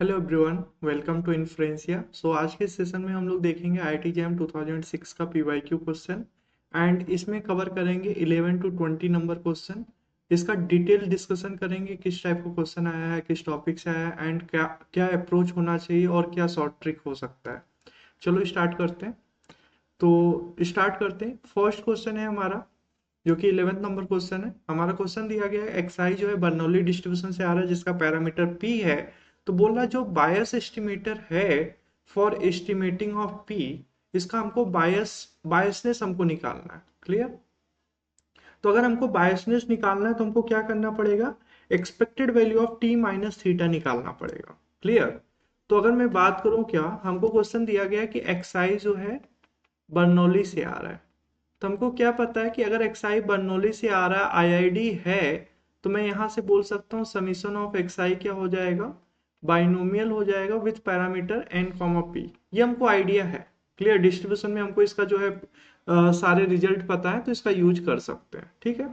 Hello everyone, welcome to Influencia. आज के session में हम लोग देखेंगे आईआईटी जैम 2006 का पीवाईक्यू क्वेश्चन एंड इसमें कवर करेंगे 11 टू 20 नंबर क्वेश्चन। इसका डिटेल डिस्कशन करेंगे, किस टाइप का क्वेश्चन आया है, किस टॉपिक से आया है एंड क्या क्या अप्रोच होना चाहिए और क्या शॉर्ट ट्रिक हो सकता है। चलो स्टार्ट करते हैं। फर्स्ट क्वेश्चन है हमारा, जो कि 11th नंबर क्वेश्चन है। हमारा क्वेश्चन दिया गया है, एक्सआई जो है बर्नौली डिस्ट्रीब्यूशन से आ रहा है जिसका पैरामीटर पी है। तो बोल रहा है जो बायस एस्टिमेटर है फॉर एस्टिमेटिंग ऑफ पी, इसका हमको बायसनेस हमको निकालना है। क्लियर? तो अगर हमको बायसनेस निकालना है तो हमको क्या करना पड़ेगा, expected value of T minus theta निकालना पड़ेगा। क्लियर? तो अगर मैं बात करूं, क्या हमको क्वेश्चन दिया गया है कि एक्सआई जो है बर्नौली से आ रहा है। तो हमको क्या पता है कि अगर एक्सआई बर्नौली से आ रहा है, आईआईडी है, तो मैं यहां से बोल सकता हूँ समीशन ऑफ एक्सआई क्या हो जाएगा, बाइनोमियल हो जाएगा with parameter N comma P. ये हमको आइडिया है। क्लियर? डिस्ट्रीब्यूशन में हमको इसका जो है सारे रिजल्ट पता है तो इसका यूज कर सकते हैं। ठीक है?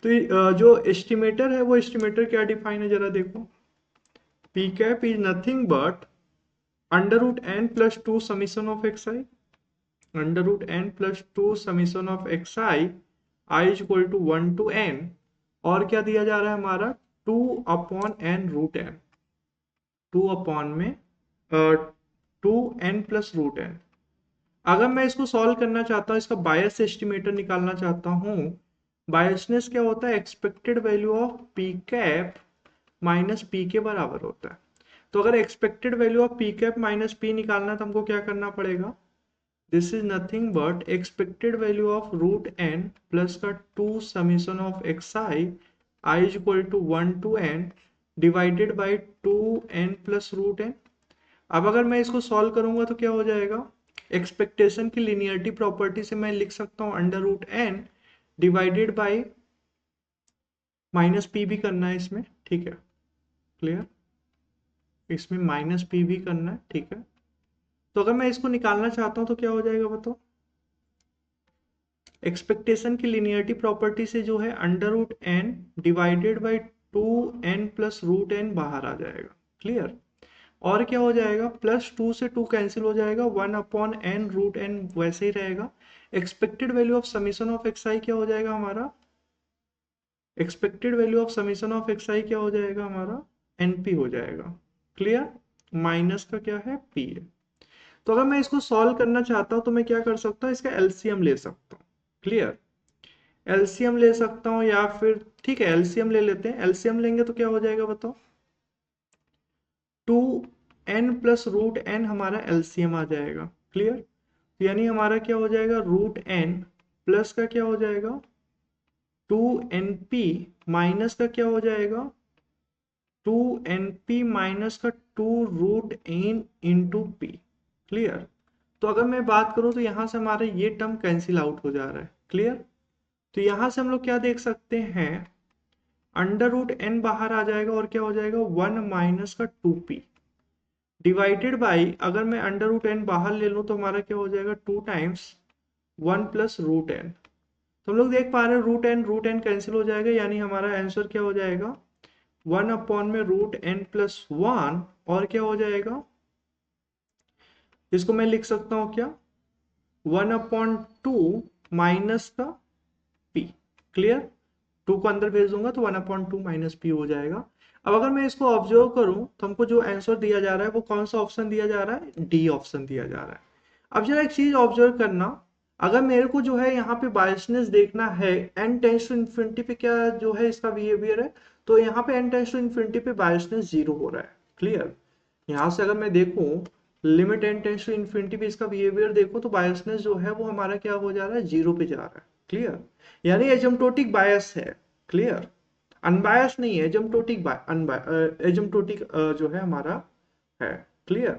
तो जो एस्टिमेटर है वो एस्टिमेटर क्या डिफाइन है जरा देखो। P cap is nothing but under root N plus two summation of X I, under root N plus two summation of x I is equal to 1 to N. और क्या दिया जा रहा है हमारा, 2 upon N root N, 2 upon में 2 N plus root N. अगर मैं इसको सॉल्व करना चाहता हूँ, इसका बायस एस्टिमेटर निकालना चाहता हूँ, बायसनेस क्या होता है, expected value of P cap minus P के बराबर होता है। तो अगर expected value of P cap minus P निकालना है तो हमको क्या करना पड़ेगा, this is nothing but expected value of root N plus का 2 summation of x I is equal to 1 to N divided by 2 N plus root N. अब अगर मैं इसको सॉल्व करूंगा तो क्या हो जाएगा, एक्सपेक्टेशन की लिनियरिटी प्रॉपर्टी से मैं लिख सकता हूं under root N divided by minus P भी करना है इसमें। ठीक है? क्लियर? इसमें माइनस पी भी करना है। ठीक है? तो अगर मैं इसको निकालना चाहता हूं तो क्या हो जाएगा बताओ, एक्सपेक्टेशन की लिनियरिटी प्रॉपर्टी से जो है under root N divided by 2 N plus root N बाहर आ जाएगा। क्लियर? और क्या हो जाएगा, प्लस 2 से 2 कैंसिल हो जाएगा, 1 अपॉन एन रूट एन वैसे ही रहेगा। Expected value of summation of x i क्या हो जाएगा हमारा, expected value of summation of x i क्या हो जाएगा हमारा, एनपी हो जाएगा। क्लियर? माइनस का क्या है, पी है। तो अगर मैं इसको सॉल्व करना चाहता हूं तो मैं क्या कर सकता हूं, इसका एलसीएम ले सकता हूं। क्लियर? एलसीएम ले सकता हूं या फिर, ठीक है एलसीएम ले लेते हैं। एलसीएम लेंगे तो क्या हो जाएगा बताओ, 2 एन प्लस रूट एन हमारा एलसीएम आ जाएगा। क्लियर? यानी हमारा क्या हो जाएगा, रूट एन प्लस का क्या हो जाएगा 2 एन पी माइनस का क्या हो जाएगा 2 एन पी माइनस का 2 root N into P. Clear? तो अगर मैं बात करूं तो यहां से हमारा ये टर्म कैंसिल आउट हो जा रहा है। क्लियर? तो यहां से हम लोग क्या देख सकते हैं, अंडर रूट एन बाहर आ जाएगा और क्या हो जाएगा 1 माइनस का 2p डिवाइडेड बाई, अगर मैं अंडर रूट एन बाहर ले लूं तो हमारा क्या हो जाएगा 2 टाइम्स 1 प्लस रूट एन। तो हम लोग देख पा रहे हैं रूट एन कैंसिल हो जाएगा, यानी हमारा आंसर क्या हो जाएगा 1 अपॉन में रूट एन प्लस 1। और क्या हो जाएगा, इसको मैं लिख सकता हूं क्या, 1/2 माइनस का पी। क्लियर? 2 को अंदर भेज दूंगा तो 1/2 माइनस पी हो जाएगा। अब अगर मैं इसको ऑब्जर्व करूं तो हमको जो आंसर दिया जा रहा है वो कौन सा ऑप्शन दिया जा रहा है, डी ऑप्शन दिया जा रहा है। अब जरा एक चीज ऑब्जर्व करना, अगर मेरे को जो है यहाँ पे बायसनेस देखना है, एन टेंस टू इन्फिनिटी पे क्या जो है इसका बिहेवियर है, तो यहाँ पे एन टेंस टू इन्फिनिटी पे बायसनेस 0 हो रहा है। क्लियर? यहाँ से अगर मैं देखूं limit N tends to infinity पे इसका बिहेवियर देखो तो बायसनेस जो है वो हमारा क्या हो जा रहा है, 0 पे जा रहा है। क्लियर? यानी एजम्प्टोटिक बायस है। क्लियर? अनबायस नहीं है, एजम्प्टोटिक एजम्प्टोटिक जो है हमारा है। क्लियर?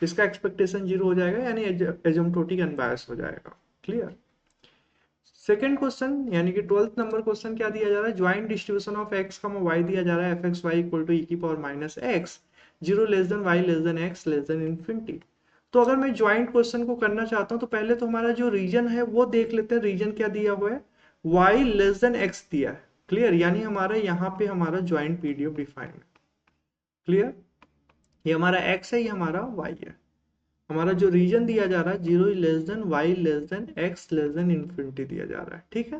इसका एक्सपेक्टेशन 0 हो जाएगा, यानी एजम्प्टोटिक अनबायस हो जाएगा। क्लियर? सेकेंड क्वेश्चन यानी कि 12th नंबर क्वेश्चन क्या दिया जा रहा है, joint distribution of x comma y दिया जा रहा है, f x y equal to e की power minus x, 0 less than y less than x less than infinity. तो अगर मैं ज्वाइंट क्वेश्चन को करना चाहता हूं तो पहले तो हमारा जो रीजन है वो देख लेते हैं, रीजन क्या दिया हुआ है, वाई लेस देन एक्स दिया है। क्लियर? यानी हमारा यहाँ पे हमारा ज्वाइंट पीडीएफ डिफाइन है। क्लियर? ये हमारा x है, ये हमारा y है। हमारा जो रीजन दिया जा रहा है 0 less then y less than x less than infinity दिया जा रहा है, ठीक है।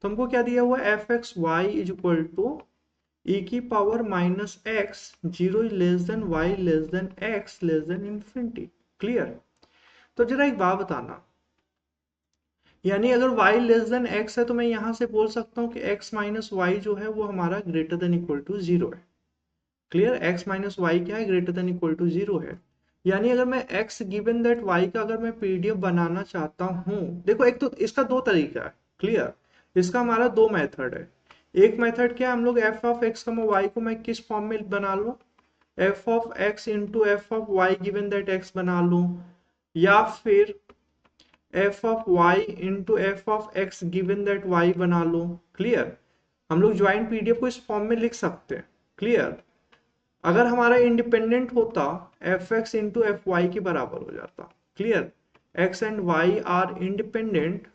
तो हमको क्या दिया हुआ है, f x y is equal to e की power minus x, 0 less than y less than x less than infinity. Clear. तो जरा एक बात बताना, यानी अगर y लेस देन x है तो मैं यहां से बोल सकता हूं कि x माइनस वाई जो है वो हमारा ग्रेटर देन इक्वल टू 0 है। क्लियर। x माइनस वाई क्या है, ग्रेटर देन इक्वल टू 0 है। यानी अगर मैं x गिवन दैट y का अगर मैं पीडीएफ बनाना चाहता हूं, देखो एक तो इसका दो तरीका है। क्लियर। इसका हमारा दो मेथड है। एक मेथड क्या है, हम लोग एफ ऑफ एक्स वाई को मैं किस फॉर्म में बना लूं, F of X into F of Y given that X बना लूं, या फिर F of Y into F of x given that Y बना लो। क्लियर। हम लोग ज्वाइंट पीडीएफ को इस फॉर्म में लिख सकते हैं। क्लियर। अगर हमारा इंडिपेंडेंट होता, F x into F Y के बराबर हो जाता। Clear. X and Y are independent.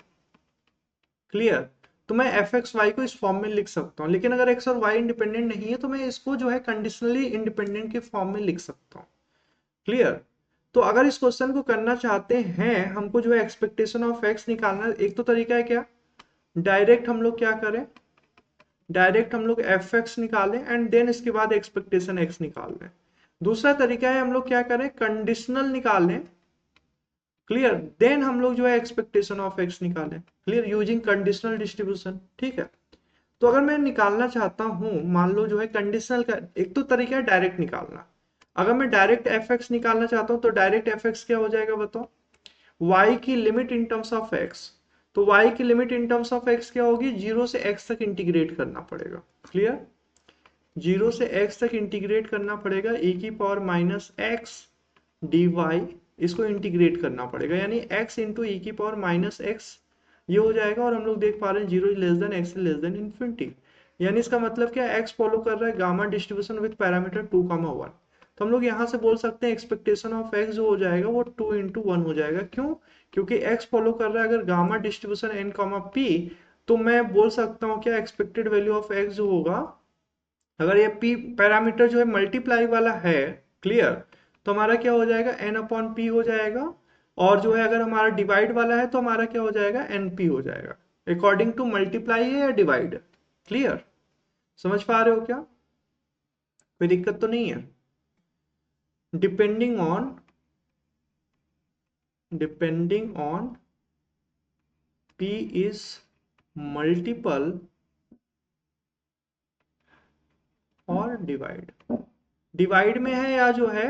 Clear. तो मैं एफ एक्स वाई को इस फॉर्म में लिख सकता हूँ, लेकिन अगर एक्स और वाई इंडिपेंडेंट नहीं है तो मैं इसको जो है कंडीशनली इंडिपेंडेंट के फॉर्म में लिख सकता हूँ। क्लियर। तो अगर इस क्वेश्चन को करना चाहते हैं, हमको जो है एक्सपेक्टेशन ऑफ एक्स निकालना, एक तो तरीका है क्या, डायरेक्ट हम लोग क्या करें, डायरेक्ट हम लोग एफ एक्स निकालें एंड देन इसके बाद एक्सपेक्टेशन एक्स निकाल लें। दूसरा तरीका है हम लोग क्या करें, कंडीशनल निकालें। क्लियर। देन हम लोग जो है एक्सपेक्टेशन ऑफ एक्स निकालें। Clear, using conditional distribution. ठीक है। तो अगर मैं निकालना चाहता हूं, मान लो जो है कंडीशनल का एक तो तरीका है डायरेक्ट निकालना। अगर मैं डायरेक्ट एफ एक्स निकालना चाहता हूं तो डायरेक्ट एफ एक्स क्या हो जाएगा बताओ, y की limit in terms of x। तो y की limit in terms of x क्या होगी, 0 से x तक इंटीग्रेट करना पड़ेगा। क्लियर। 0 से x तक इंटीग्रेट करना पड़ेगा, e की power minus x d y, इसको इंटीग्रेट करना पड़ेगा, यानी x इंटू ई की पावर माइनस एक्स ये हो जाएगा। और हम लोग देख पा रहे हैं 0 less than x less than infinity, यानी इसका मतलब क्या, x फॉलो कर रहा है गामा डिस्ट्रीब्यूशन विद पैरामीटर 2,1। तो हम लोग यहाँ से बोल सकते हैं एक्सपेक्टेशन ऑफ x जो हो जाएगा वो 2 इंटू 1 हो जाएगा। क्यों, क्योंकि x फॉलो कर रहा है अगर gamma distribution n comma p, तो मैं बोल सकता हूँ क्या, एक्सपेक्टेड वैल्यू ऑफ x जो होगा, अगर ये p पैरामीटर जो है मल्टीप्लाई वाला है, क्लियर, तो हमारा क्या हो जाएगा, n अपॉन p हो जाएगा। और जो है अगर हमारा डिवाइड वाला है तो हमारा क्या हो जाएगा, np हो जाएगा। अकॉर्डिंग टू मल्टीप्लाई है या डिवाइड। क्लियर। समझ पा रहे हो क्या, कोई दिक्कत तो नहीं है। Depending on p is multiple और डिवाइड में है या जो है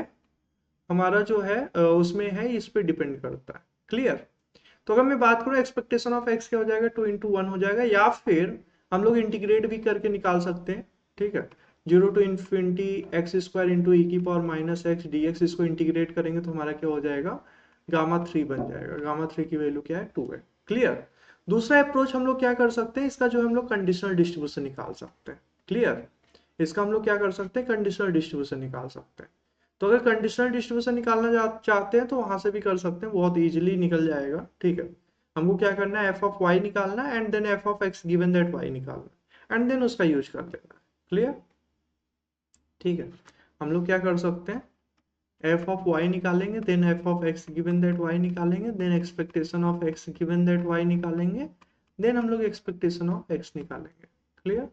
हमारा जो है उसमें है, इस पे डिपेंड करता है। क्लियर। तो अगर मैं बात करूं एक्सपेक्टेशन ऑफ एक्स क्या हो जाएगा, 2 इंटू 1 हो जाएगा, या फिर हम लोग इंटीग्रेट भी करके निकाल सकते हैं। ठीक है। 0 to infinity x square into e की power minus x d x, इसको इंटीग्रेट करेंगे तो हमारा क्या हो जाएगा, गामा 3 बन जाएगा। गामा 3 की वैल्यू क्या है, 2 है। क्लियर। दूसरा अप्रोच हम लोग क्या कर सकते हैं, इसका जो हम लोग कंडीशनल डिस्ट्रीब्यूशन निकाल सकते हैं। क्लियर। इसका हम लोग क्या कर सकते हैं, कंडीशनल डिस्ट्रीब्यूशन निकाल सकते हैं। तो अगर कंडीशनल डिस्ट्रीब्यूशन निकालना चाहते हैं तो वहां से भी कर सकते हैं, बहुत इजीली निकल जाएगा। ठीक है। हमको क्या करना है, एफ ऑफ वाई निकालना है and then f of x given that y निकालना है एंड देन उसका यूज कर देना है। क्लियर। ठीक है। हम लोग क्या कर सकते हैं, एफ ऑफ वाई निकालेंगे, then f of x given that y निकालेंगे, then expectation of x given that y निकालेंगे, देन हम लोग एक्सपेक्टेशन ऑफ एक्स निकालेंगे। क्लियर।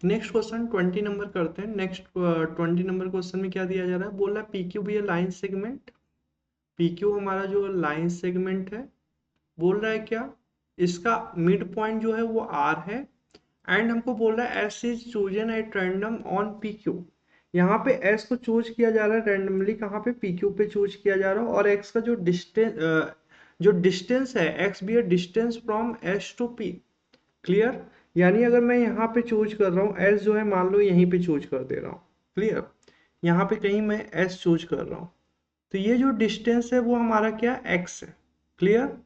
नेक्स्ट क्वेश्चन 20 नंबर करते हैं। नेक्स्ट 20 नंबर क्वेश्चन में क्या दिया जा रहा है, बोल रहा है पीक्यू भी है लाइन सेगमेंट। पीक्यू हमारा जो लाइन सेगमेंट है, बोल रहा है क्या, इसका मिड पॉइंट जो है वो आर है एंड हमको बोल रहा है S is chosen at random on P Q. यहाँ पे एस को चूज किया जा रहा है रैंडमली, कहाँ पे, पी क्यू पे चूज किया जा रहा है। और एक्स का जो डिस्टेंस है, x b a distance from s to p. Clear. यानी अगर मैं यहाँ पे चूज कर रहा हूँ एस जो है, मान लो यहीं पे चूज कर दे रहा हूँ। क्लियर। यहाँ पे कहीं मैं एस चूज कर रहा हूँ, तो ये जो डिस्टेंस है वो हमारा क्या, एक्स है। क्लियर।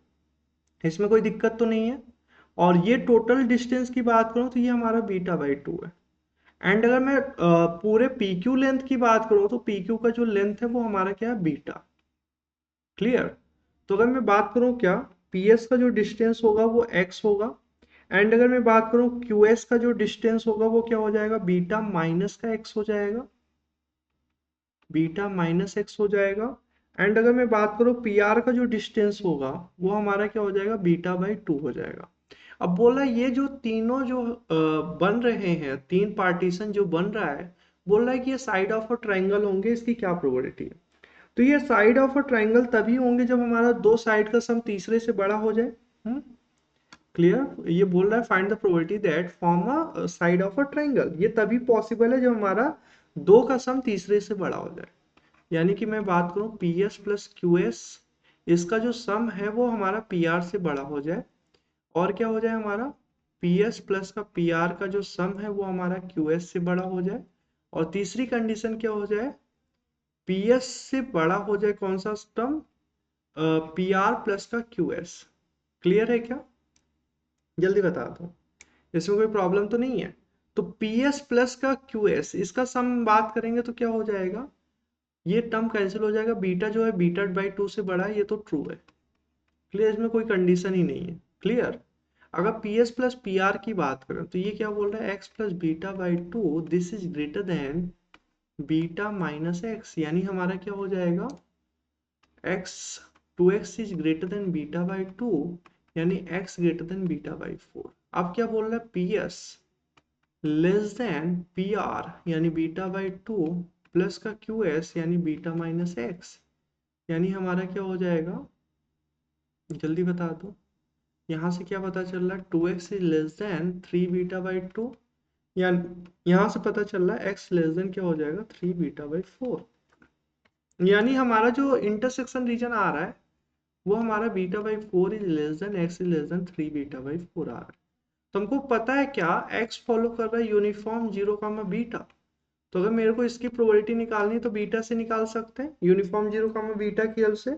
इसमें कोई दिक्कत तो नहीं है। और ये टोटल डिस्टेंस की बात करूं तो ये हमारा बीटा बाई 2 है। एंड अगर मैं पूरे पी क्यू लेंथ की बात करूं तो पी क्यू का जो लेंथ है वो हमारा क्या है, बीटा। क्लियर। तो अगर मैं बात करूं क्या, पी एस का जो डिस्टेंस होगा वो एक्स होगा एंड अगर मैं बात करूं क्यू एस का जो डिस्टेंस होगा वो क्या हो जाएगा, बीटा माइनस का एक्स हो जाएगा। बीटा माइनस एक्स हो जाएगा। एंड अगर मैं बात करूँ पी आर का जो डिस्टेंस होगा वो हमारा क्या हो जाएगा, बीटा बाई 2 हो जाएगा। अब बोला ये जो तीनों जो बन रहे हैं, तीन पार्टीशन जो बन रहा है, बोल रहा है कि ये साइड ऑफ अ ट्रायंगल होंगे, इसकी क्या प्रोबेबिलिटी है। तो ये साइड ऑफ अ ट्रायंगल तभी होंगे जब हमारा दो साइड का सम तीसरे से बड़ा हो जाए। क्लियर, ये बोल रहा है find the probability that form a side of a triangle, ये तभी पॉसिबल है जब हमारा दो का सम तीसरे से बड़ा हो जाए। यानी कि मैं बात करूं P S plus Q S, इसका जो सम है वो हमारा पी आर से बड़ा हो जाए, और क्या हो जाए हमारा पी एस प्लस का पी आर का जो सम है वो हमारा क्यू एस से बड़ा हो जाए, और तीसरी कंडीशन क्या हो जाए, पी एस से बड़ा हो जाए कौन सा टर्म, पी आर प्लस का क्यू एस। क्लियर है क्या, जल्दी बता दो, इसमें कोई प्रॉब्लम तो नहीं है। तो पी एस प्लस का क्यू एस, इसका सम बात करेंगे तो क्या हो जाएगा, ये टर्म कैंसिल हो जाएगा, बीटा जो है बीटा बाई 2 से बड़ा है, ये तो ट्रू है। क्लियर, इसमें कोई कंडीशन ही नहीं है। क्लियर, अगर P S plus P R की बात करें तो ये क्या बोल रहा है, x plus beta by 2 this is greater than beta minus x, यानी हमारा क्या हो जाएगा, x 2x is greater than beta by 2, यानी x greater than beta by 4। अब क्या बोल रहा है, P S less than P R यानी बीटा बाई 2 प्लस का क्यू एस यानी बीटा माइनस एक्स, यानी हमारा क्या हो जाएगा, जल्दी बता दो। यहाँ से क्या पता चल रहा है, 2x is less then 3 beta by 2, या यहाँ से पता चल रहा है x लेस देन क्या हो जाएगा, 3 बीटा बाई 4, यानी हमारा जो इंटरसेक्शन रीजन आ रहा है वो हमारा beta by 4 is less then x is less then 3 beta by 4 आ रहा है। तो हमको पता है क्या, x फॉलो कर रहा है यूनिफॉर्म 0 कामा बीटा, तो अगर मेरे को इसकी प्रोबेबिलिटी निकालनी है तो बीटा से निकाल सकते हैं, यूनिफॉर्म 0 कामा बीटा की हेल्प से।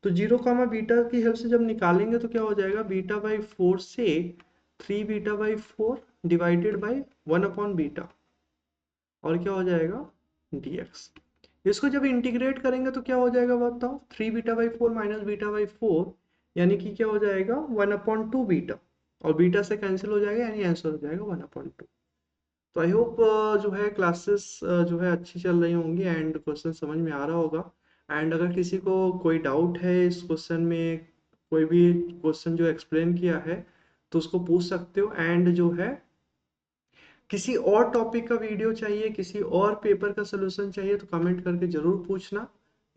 तो 0 कामा बीटा की हेल्प से जब निकालेंगे तो क्या हो जाएगा, बीटा बाई 4 से 3 beta by 4 divided by 1 upon beta, और क्या हो जाएगा dx। इसको जब इंटीग्रेट करेंगे तो क्या हो जाएगा बताओ, 3 beta by 4 minus beta by 4, यानी कि क्या हो जाएगा 1 अपॉन 2 बीटा, और बीटा से कैंसिल हो जाएगा, यानी आंसर हो जाएगा 1 अपॉन 2। तो आई होप जो है क्लासेस जो है अच्छी चल रही होंगी एंड क्वेश्चन समझ में आ रहा होगा। एंड अगर किसी को कोई डाउट है इस क्वेश्चन में, कोई भी क्वेश्चन जो एक्सप्लेन किया है, तो उसको पूछ सकते हो। एंड जो है किसी और टॉपिक का वीडियो चाहिए, किसी और पेपर का सोल्यूशन चाहिए तो कमेंट करके ज़रूर पूछना,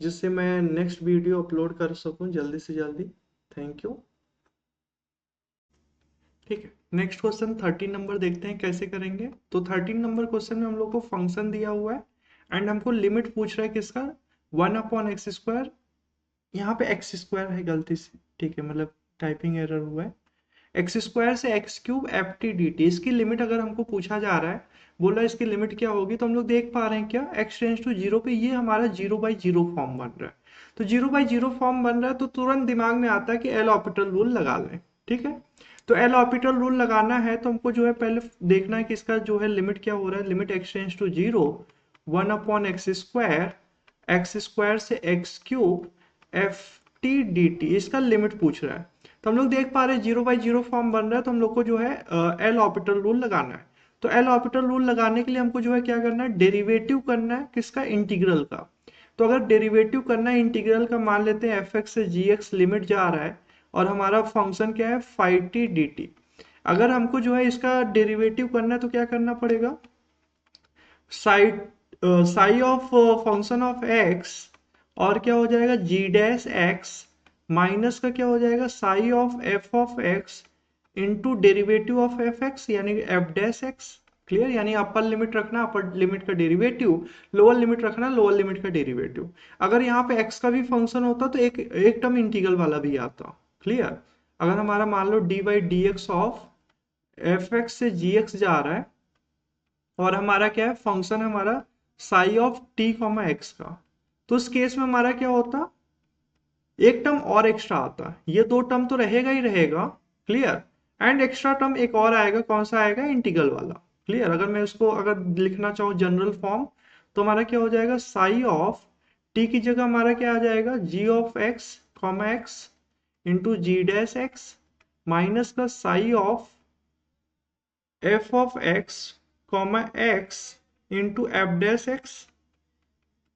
जिससे मैं नेक्स्ट वीडियो अपलोड कर सकूं जल्दी से जल्दी। Thank you. ठीक है, नेक्स्ट क्वेश्चन 13 नंबर देखते हैं कैसे करेंगे। तो 13 नंबर क्वेश्चन में हम लोग को फंक्शन दिया हुआ है एंड हमको लिमिट पूछ रहा है किसका, 1 अपॉन एक्स स्क्वायर, यहाँ पे एक्स स्क्वायर है गलती से, ठीक है, मतलब टाइपिंग एरर हुआ है, एक्स स्क्वायर से x cube f t d T, इसकी लिमिट अगर हमको पूछा जा रहा है, बोला इसकी लिमिट क्या होगी, तो हम लोग देख पा रहे हैं क्या, एक्स टेंस टू जीरो पे ये हमारा 0/0 फॉर्म बन रहा है। तो 0/0 फॉर्म बन रहा है तो तुरंत दिमाग में आता है कि एल ऑपिटल रूल लगा लें। ठीक है, तो एल ऑपिटल रूल लगाना है तो हमको जो है पहले देखना है कि इसका जो है लिमिट क्या हो रहा है, limit x tends to zero 1 upon x square से x cube f t d t, इसका लिमिट पूछ रहा है। तो हम लोग देख पा रहे हैं 0/0 फॉर्म बन रहा है, तो हम लोग को जो है एल ऑपिटल रूल लगाना है। तो एल ऑपिटल रूल लगाने के लिए हमको जो है क्या करना है, डेरिवेटिव करना है किसका, इंटीग्रल का। तो अगर डेरिवेटिव करना है इंटीग्रल का, मान लेते हैं एफ एक्स से जी एक्स लिमिट जा रहा है और हमारा फंक्शन क्या है फाइव टी डी टी। अगर हमको जो है इसका डेरिवेटिव करना है तो क्या करना पड़ेगा, side sigh of function of x, और क्या हो जाएगा जी डैश एक्स, माइनस का क्या हो जाएगा psi of X into derivative of f x यानी एफ डैश एक्स। क्लियर, यानी अपर लिमिट रखना अपर लिमिट का डेरिवेटिव, लोअर लिमिट रखना लोअर लिमिट का डेरिवेटिव। अगर यहाँ पे एक्स का भी फंक्शन होता तो एक टर्म इंटीग्रल वाला भी आता। क्लियर, अगर हमारा मान लो d by d x of f x से जी एक्स जा रहा है और हमारा क्या है फंक्शन है हमारा Sai of t comma x का, तो उस केस में हमारा क्या होता, एक टर्म और एक्स्ट्रा आता, ये दो टर्म तो रहेगा ही रहेगा। क्लियर, एंड एक्स्ट्रा टर्म एक और आएगा, कौन सा आएगा, इंटीग्रल वाला। क्लियर, अगर मैं उसको अगर लिखना चाहूँ जनरल फॉर्म तो हमारा क्या हो जाएगा, साई ऑफ टी की जगह हमारा क्या आ जाएगा, g of x comma x into g dash x minus का psi of f of x comma x into f dash x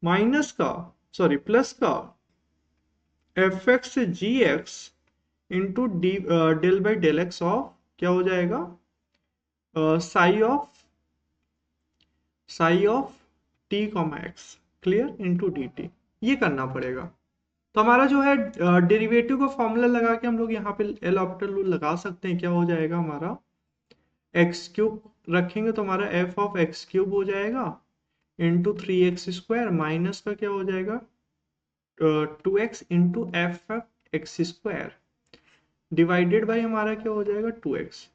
minus का सॉरी प्लस का एफ एक्स से g x into d del by del x of क्या हो जाएगा psi of t comma x clear into d t. ये करना पड़ेगा। तो हमारा जो है डेरिवेटिव का फॉर्मूला लगा के हम लोग यहाँ पे एल ऑप्टल रूल लगा सकते हैं। क्या हो जाएगा हमारा एक्स क्यूब रखेंगे तो हमारा एफ ऑफ एक्स क्यूब हो जाएगा इंटू 3x² माइनस का क्या हो जाएगा 2x into F x square divided by हमारा क्या हो जाएगा 2x।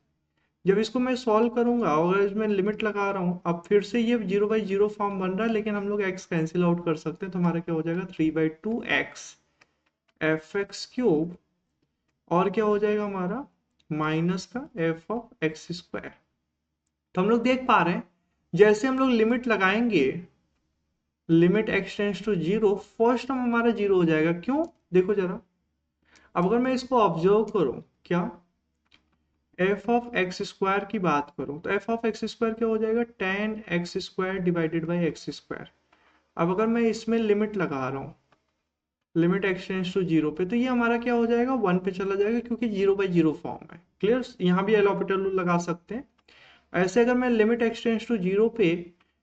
जब इसको मैं सॉल्व करूंगा और इसमें लिमिट लगा रहा हूँ, अब फिर से ये 0/0 फॉर्म बन रहा है, लेकिन हम लोग x कैंसिल आउट कर सकते हैं। तो हमारा क्या हो जाएगा 3/2x एफ एक्स क्यूब और क्या हो जाएगा हमारा माइनस का एफ ऑफ एक्स स्क्वायर। तो हम लोग देख पा रहे हैं जैसे हम लोग लिमिट लगाएंगे, limit x tends to 0, first term हमारा 0 हो जाएगा। क्यों देखो जरा, अब अगर मैं इसको ऑब्जर्व करूं क्या एफ ऑफ एक्स स्क्वायर की बात करूं तो एफ ऑफ एक्स स्क्वायर क्या हो जाएगा 10x² divided by x square. अब अगर मैं इसमें लिमिट लगा रहा हूं लिमिट x टेंड्स टू 0 पे, तो ये हमारा क्या हो जाएगा 1 पे चला जाएगा क्योंकि 0/0 फॉर्म है। क्लियर, यहाँ भी एल हॉपिटल रूल लगा सकते हैं। ऐसे अगर मैं लिमिट x टेंड्स टू 0 पे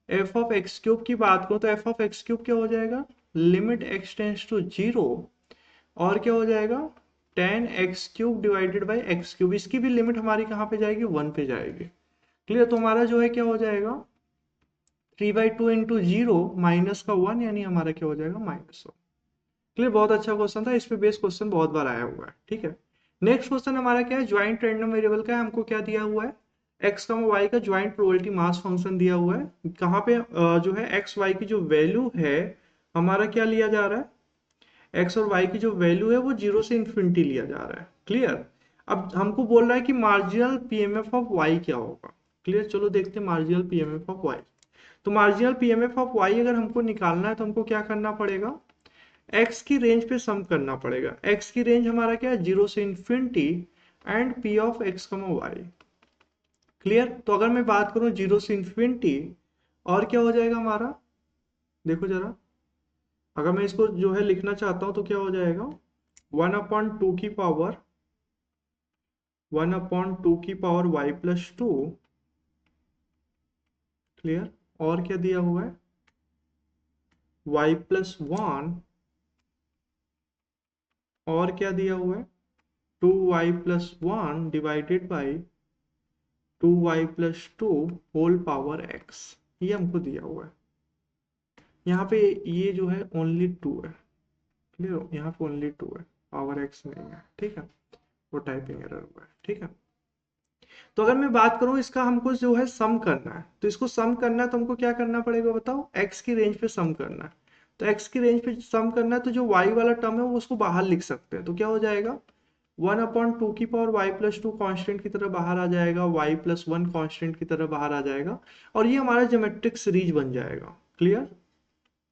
एफ ऑफ एक्स क्यूब की बात करूं तो एफ ऑफ एक्स क्यूब क्या हो जाएगा लिमिट x टेंड्स टू 0 और क्या हो जाएगा 10x³ divided by x cube. इसकी भी लिमिट हमारी कहाँ पे जाएगी 1 पे जाएगी। क्लियर, तो हमारा जो है क्या हो जाएगा 3/2 इंटू 0 माइनस का 1 यानी हमारा क्या हो जाएगा -1। क्लियर, बहुत अच्छा क्वेश्चन था। इस पे बेस क्वेश्चन बहुत बार आया हुआ है। ठीक है, नेक्स्ट क्वेश्चन हमारा क्या है ज्वाइंट रैंडम वेरिएबल का है। हमको क्या दिया हुआ है x का y का ज्वाइंट प्रोबेबिलिटी मास फंक्शन दिया हुआ है। कहाँ पे जो है x y की जो वैल्यू है हमारा क्या लिया जा रहा है x और y की जो वैल्यू है वो 0 से इन्फिनिटी लिया जा रहा है। क्लियर, अब हमको बोल रहा है कि मार्जिनल पीएमएफ ऑफ y क्या होगा। क्लियर, चलो देखते हैं मार्जिनल पीएमएफ ऑफ y। तो मार्जिनल पीएमएफ ऑफ y अगर हमको निकालना है तो हमको क्या करना पड़ेगा x की रेंज पे सम करना पड़ेगा। x की रेंज हमारा क्या है 0 से infinity and p of x, y। Clear, तो अगर मैं बात करूं 0 से इन्फिनिटी और क्या हो जाएगा हमारा, देखो जरा, अगर मैं इसको जो है लिखना चाहता हूं तो क्या हो जाएगा 1/2 की पावर 1/2 की पावर y+2। क्लियर, और क्या दिया हुआ है y+1 और क्या दिया हुआ है 2y+1 divided by 2y+2 whole power x। ये हमको दिया हुआ है। यहाँ पे ये जो है ओनली 2 है। क्लियर, यहाँ पे ओनली 2 है, पावर x नहीं है। ठीक है, वो टाइपिंग एरर हुआ है। ठीक है, तो अगर मैं बात करूं इसका हमको जो है सम करना है, तो इसको सम करना है तो हमको क्या करना पड़ेगा बताओ x की रेंज पे सम करना है। तो x की रेंज पे सम करना है तो जो y वाला टर्म है वो उसको बाहर लिख सकते हैं। तो क्या हो जाएगा 1/2 की पावर y+2 कांस्टेंट की तरह बाहर आ जाएगा, y+1 कांस्टेंट की तरह बाहर आ जाएगा और ये हमारा ज्योमेट्रिक सीरीज बन जाएगा। क्लियर,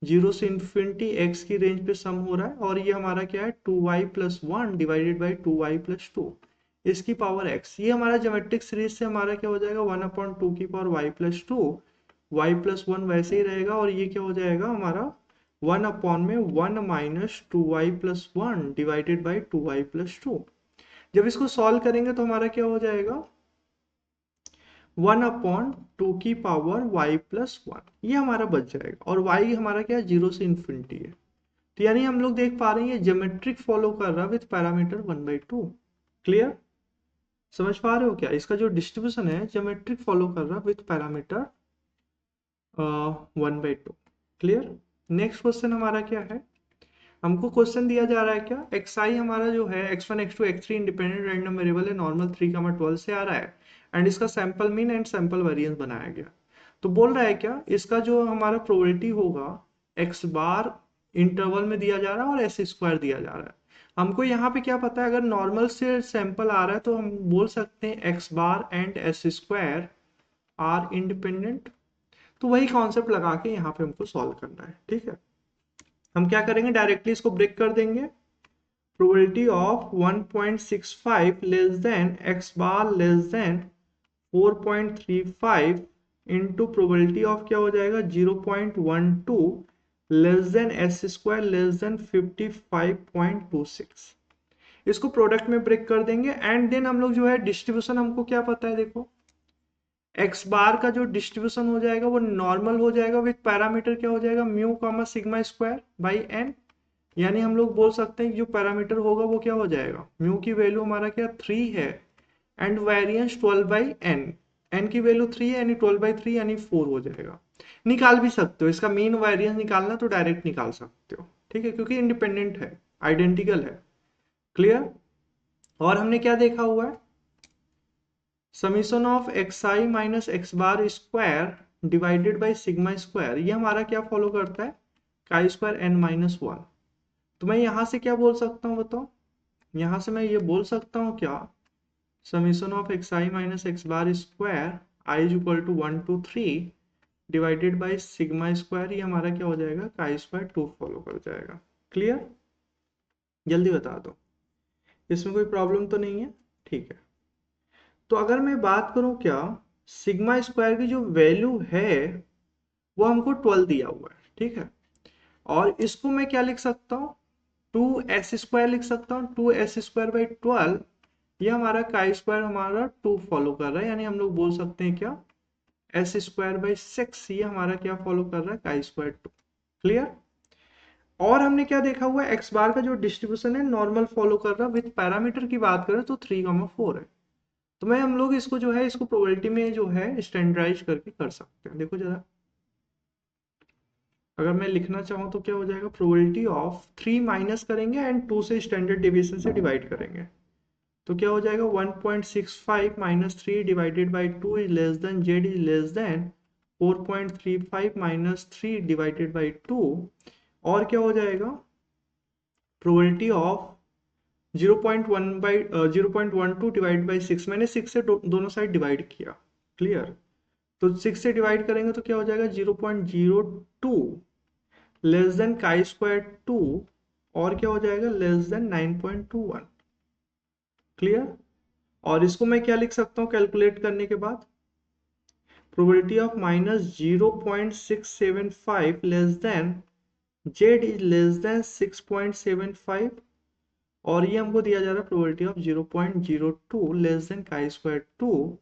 0 से इन्फिनिटी x की रेंज पे सम हो रहा है और ये हमारा क्या है 2y+1 डिवाइडेड बाई 2y+2 इसकी पावर x। ये हमारा ज्योमेट्रिक सीरीज से हमारा क्या हो जाएगा 1/2 की पावर y+2 y+1 वैसे ही रहेगा और ये क्या हो जाएगा हमारा 1/1 minus 2y+1 divided by 2y+2। जब इसको सॉल्व करेंगे तो हमारा क्या हो जाएगा 1/2 की पावर y+1 ये हमारा बच जाएगा और y हमारा क्या है 0 से इन्फिनिटी है। तो यानी हम लोग देख पा रहे हैं ये ज्योमेट्रिक फॉलो कर रहा है विथ पैरामीटर 1/2। क्लियर, समझ पा रहे हो क्या, इसका जो डिस्ट्रीब्यूशन है ज्योमेट्रिक फॉलो कर रहा है with parameter 1/2। Clear, next question हमारा क्या है, हमको क्वेश्चन दिया जा रहा है क्या xi हमारा जो है x1 x2 x3 independent random variable है, नॉर्मल 3,12 से आ रहा है एंड इसका sample mean and sample variance बनाया गया। तो बोल रहा है क्या इसका जो हमारा प्रोबेबिलिटी होगा x बार इंटरवल में दिया जा रहा है और s स्क्वायर दिया जा रहा है। हमको यहाँ पे क्या पता है अगर नॉर्मल से सैंपल आ रहा है तो हम बोल सकते हैं x bar and s square are independent. तो वही कॉन्सेप्ट लगा के यहाँ पे हमको सॉल्व करना है। ठीक है, हम क्या करेंगे डायरेक्टली इसको ब्रेक कर देंगे। Probability of 1.65 less than x bar less than 4.35 into probability of क्या हो जाएगा 0.12 less than S square less then 55.26। इसको प्रोडक्ट में ब्रेक कर देंगे एंड देन हम लोग जो है डिस्ट्रीब्यूशन हमको क्या पता है, देखो एक्स बार का जो डिस्ट्रीब्यूशन हो जाएगा वो नॉर्मल हो जाएगा विथ पैरामीटर क्या हो जाएगा, mu comma sigma square by n. यानी हम लोग बोल सकते हैं कि जो पैरामीटर होगा वो क्या हो जाएगा, म्यू की वैल्यू हमारा क्या 3 है and variance 12 by n. N की वैल्यू 3 है यानी 12 बाई 3 यानी 4 हो जाएगा। निकाल भी सकते हो, इसका मीन वेरिएंस निकालना तो डायरेक्ट निकाल सकते हो, ठीक है, क्योंकि इंडिपेंडेंट है, आइडेंटिकल है। क्लियर। और हमने क्या देखा हुआ है, summation of x i minus x bar square divided by sigma square, ये हमारा क्या फॉलो करता है, chi square N minus one. तो मैं यहां से क्या बोल सकता हूं बताओ, यहां से मैं ये बोल सकता हूं क्या, summation of x i minus x bar square i is equal to 1 to 3 divided by sigma square, ये हमारा क्या हो जाएगा, काई स्क्वायर 2 फॉलो कर जाएगा। क्लियर, जल्दी बता दो, इसमें कोई प्रॉब्लम तो नहीं है, ठीक है। तो अगर मैं बात करूं क्या, सिग्मा स्क्वायर की जो वैल्यू है वो हमको 12 दिया हुआ है, ठीक है। और इसको मैं क्या लिख सकता हूँ, 2s² लिख सकता हूँ, 2s² बाई 12। ये हमारा काई स्क्वायर हमारा 2 फॉलो कर रहा है, यानी हम लोग बोल सकते हैं क्या, s² बाई 6 ये हमारा क्या फॉलो कर रहा है, काई स्क्वायर 2। क्लियर। और हमने क्या देखा हुआ है, एक्स बार का जो डिस्ट्रीब्यूशन है नॉर्मल फॉलो कर रहा है, विथ पैरामीटर की बात करें तो 3,4 है। तो मैं हम लोग इसको जो है इसको प्रोबेबिलिटी में जो है स्टैंडर्डाइज करके कर सकते हैं। देखो जरा, अगर मैं लिखना चाहूँ तो क्या हो जाएगा, प्रोबेबिलिटी ऑफ 3 माइनस करेंगे एंड 2 से स्टैंडर्ड डिविएशन से डिवाइड करेंगे, तो क्या हो जाएगा 1.65 minus 3 divided by 2 is less then Z is less then 4.35 minus 3 divided by 2। और क्या हो जाएगा, प्रोबेबिलिटी ऑफ 0.12 डिवाइड बाई 6, मैंने 6 से दोनों साइड डिवाइड किया। क्लियर। तो 6 से डिवाइड करेंगे तो क्या हो जाएगा 0.02 लेस देन काई स्क्वायर 2, और क्या हो जाएगा लेस देन 9.21। क्लियर। और इसको मैं क्या लिख सकता हूँ कैलकुलेट करने के बाद, probability of minus 0.675 less than Z is less then 6.75, और ये हमको दिया जा रहा है probability of 0.02 less than chi square 2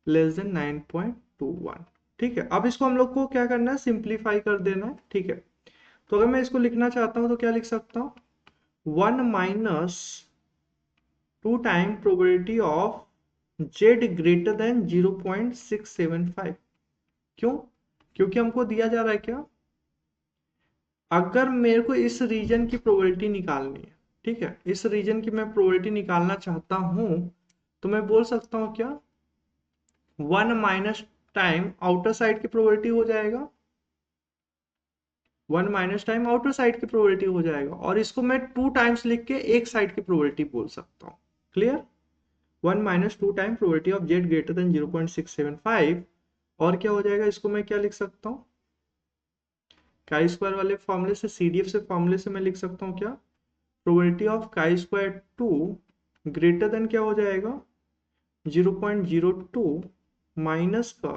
less than 9.21। ठीक है, अब इसको हम लोग को क्या करना है, सिंप्लीफाई कर देना है। ठीक है, तो अगर मैं इसको लिखना चाहता हूं तो क्या लिख सकता हूं, 1 minus 2 time probability of Z greater than 0.675। क्यों, क्योंकि हमको दिया जा रहा है क्या, अगर मेरे को इस रीजन की प्रोबेबिलिटी निकालनी है, ठीक है, इस रीजन की मैं प्रोबेबिलिटी निकालना चाहता हूं, तो मैं बोल सकता हूं क्या, 1 माइनस टाइम आउटर साइड की प्रोबेबिलिटी हो जाएगा, 1 माइनस टाइम आउटर साइड की प्रोबेबिलिटी हो जाएगा, और इसको मैं 2 टाइम्स लिख के एक साइड की प्रोबेबिलिटी बोल सकता हूँ। Clear. 1 minus 2 time probability of Z greater than 0.675, और क्या हो जाएगा, इसको मैं क्या लिख सकता हूँ, काई स्क्वायर वाले फॉर्मूले से, सीडीएफ से फॉर्मूले से मैं लिख सकता हूँ क्या, probability of chi square 2 greater than क्या हो जाएगा 0.02 माइनस का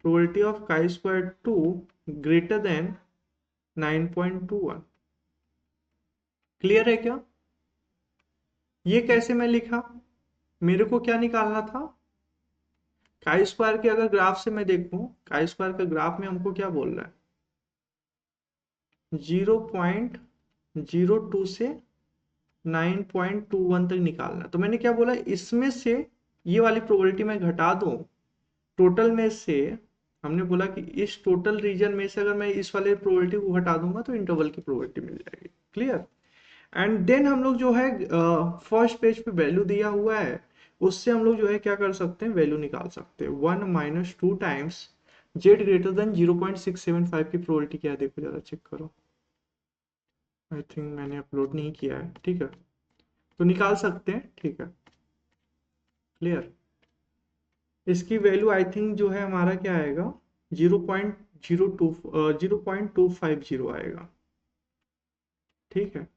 probability of chi square 2 greater than 9.21। Clear है क्या, ये कैसे मैं लिखा, मेरे को क्या निकालना था, काई स्क्वायर के अगर ग्राफ से मैं देखूं, काई स्क्वायर का ग्राफ में हमको क्या बोल रहा है, 0.02 से 9.21 तक निकालना। तो मैंने क्या बोला, इसमें से ये वाली प्रोबेबिलिटी मैं घटा दूं, टोटल में से हमने बोला कि इस टोटल रीजन में से अगर मैं इस वाले प्रोबेबिलिटी को घटा दूंगा तो इंटरवल की प्रोबेबिलिटी मिल जाएगी। क्लियर। एंड देन हम लोग जो है फर्स्ट पेज पे वैल्यू दिया हुआ है, उससे हम लोग जो है क्या कर सकते हैं, वैल्यू निकाल सकते हैं। 1 minus 2 times Z greater than 0.675 की प्रोबेबिलिटी क्या है, देखो जरा चेक करो, आई थिंक मैंने अपलोड नहीं किया है, ठीक है, तो निकाल सकते हैं। ठीक है, क्लियर। इसकी वैल्यू आई थिंक जो है हमारा क्या आएगा, 0.250 आएगा। ठीक है,